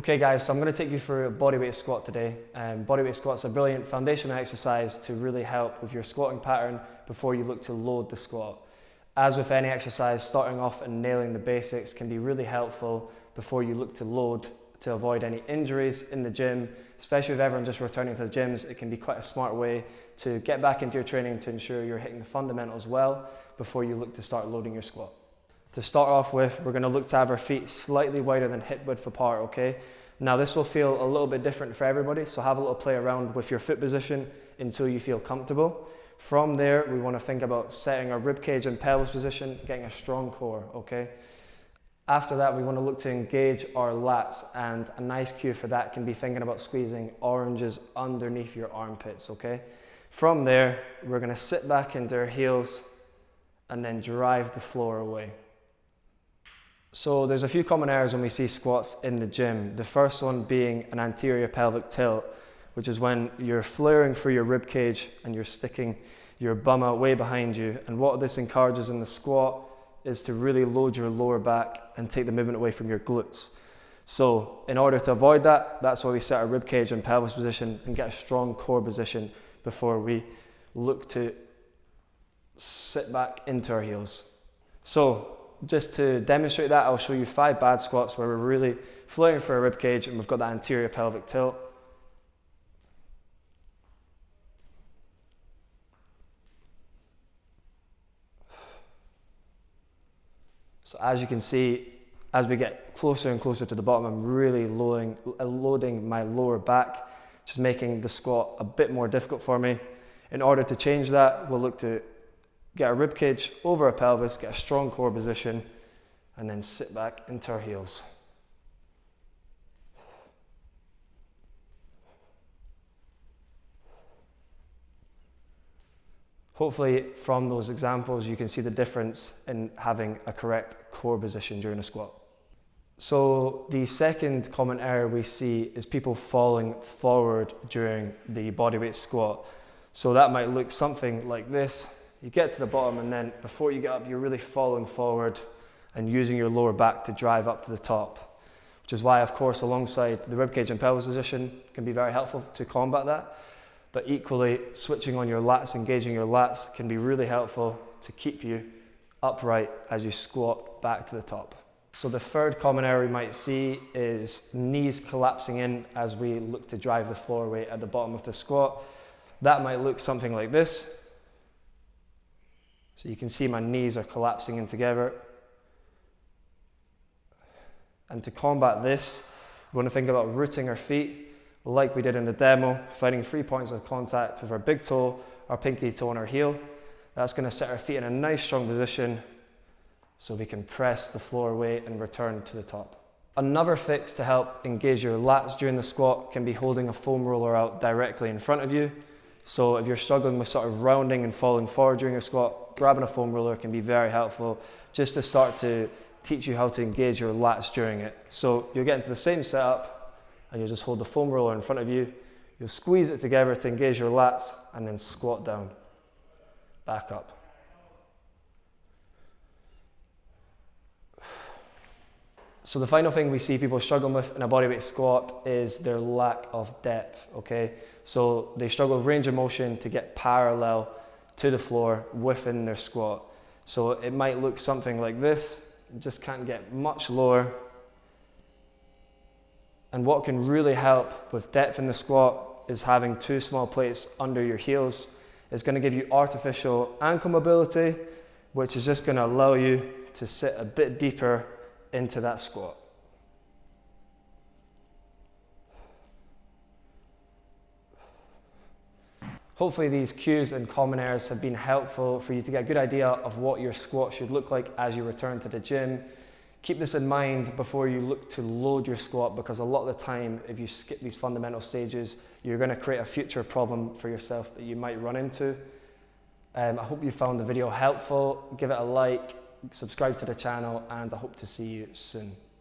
Okay guys, so I'm going to take you through a bodyweight squat today. Bodyweight squat's a brilliant foundational exercise to really help with your squatting pattern before you look to load the squat. As with any exercise, starting off and nailing the basics can be really helpful before you look to load to avoid any injuries in the gym. Especially with everyone just returning to the gyms, it can be quite a smart way to get back into your training to ensure you're hitting the fundamentals well before you look to start loading your squat. To start off with, we're going to look to have our feet slightly wider than hip width apart, okay? Now this will feel a little bit different for everybody, so have a little play around with your foot position until you feel comfortable. From there, we want to think about setting our ribcage and pelvis position, getting a strong core, okay? After that, we want to look to engage our lats, and a nice cue for that can be thinking about squeezing oranges underneath your armpits, okay? From there, we're going to sit back into our heels and then drive the floor away. So there's a few common errors when we see squats in the gym. The first one being an anterior pelvic tilt, which is when you're flaring through your rib cage and you're sticking your bum out way behind you. And what this encourages in the squat is to really load your lower back and take the movement away from your glutes. So in order to avoid that, that's why we set our rib cage and pelvis position and get a strong core position before we look to sit back into our heels. So just to demonstrate that, I'll show you 5 bad squats where we're really flaring for our rib cage and we've got that anterior pelvic tilt. So as you can see, as we get closer and closer to the bottom, I'm really loading my lower back, just making the squat a bit more difficult for me. In order to change that, we'll look to get our rib cage over our pelvis, get a strong core position, and then sit back into our heels. Hopefully from those examples you can see the difference in having a correct core position during a squat. So the second common error we see is people falling forward during the bodyweight squat. So that might look something like this. You get to the bottom and then before you get up, you're really falling forward and using your lower back to drive up to the top, which is why, of course, alongside the ribcage and pelvis position can be very helpful to combat that. But equally, switching on your lats, engaging your lats can be really helpful to keep you upright as you squat back to the top. So the third common error we might see is knees collapsing in as we look to drive the floor away at the bottom of the squat. That might look something like this. So you can see my knees are collapsing in together. And to combat this, we want to think about rooting our feet like we did in the demo, finding 3 points of contact with our big toe, our pinky toe and our heel. That's going to set our feet in a nice strong position so we can press the floor away and return to the top. Another fix to help engage your lats during the squat can be holding a foam roller out directly in front of you. So if you're struggling with sort of rounding and falling forward during a squat, grabbing a foam roller can be very helpful just to start to teach you how to engage your lats during it. So you'll get into the same setup and you'll just hold the foam roller in front of you. You'll squeeze it together to engage your lats and then squat down, back up. So the final thing we see people struggling with in a bodyweight squat is their lack of depth, okay? So they struggle with range of motion to get parallel to the floor within their squat. So it might look something like this, you just can't get much lower. And what can really help with depth in the squat is having 2 small plates under your heels. It's going to give you artificial ankle mobility, which is just going to allow you to sit a bit deeper into that squat. Hopefully these cues and common errors have been helpful for you to get a good idea of what your squat should look like as you return to the gym. Keep this in mind before you look to load your squat, because a lot of the time if you skip these fundamental stages, you're going to create a future problem for yourself that you might run into. I hope you found the video helpful. Give it a like, subscribe to the channel, and I hope to see you soon.